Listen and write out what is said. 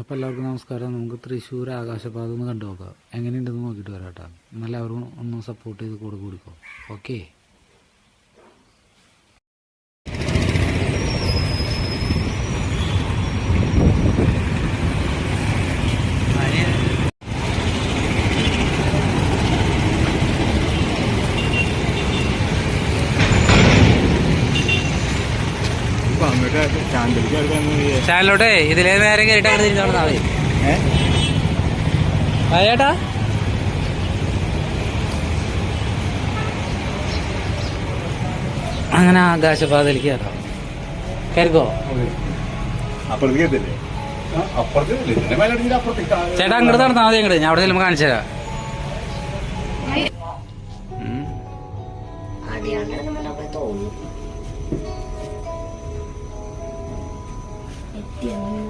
അപ്പോൾ എല്ലാവർക്കും നമസ്കാരം. നമുക്ക് തൃശ്ശൂർ ആകാശപാത ഒന്ന് കണ്ടു നോക്കാം, എങ്ങനെയുണ്ടെന്ന് നോക്കിയിട്ട് വരാം കേട്ടോ. എല്ലാവരും ഒന്ന് സപ്പോർട്ട് ചെയ്ത് കൂടെ കൂടിക്കോ. ഓക്കെ. ചാനലോട്ടെ ഇതിലേ നേരം കയറിട്ട് അവിടെ തിരിച്ചു നടന്നാൽ മതി. ചേട്ടാ അങ്ങനെ ആകാശപാതയിലേക്ക് കേട്ടോ കയറിക്കോ. ചേട്ടാ അങ്ങോട്ട് നടന്നാൽ മതി. അങ്ങോട്ട് ഞാൻ അവിടെ ചെല്ലുമ്പോൾ കാണിച്ചു തരാം. തോന്നുന്നു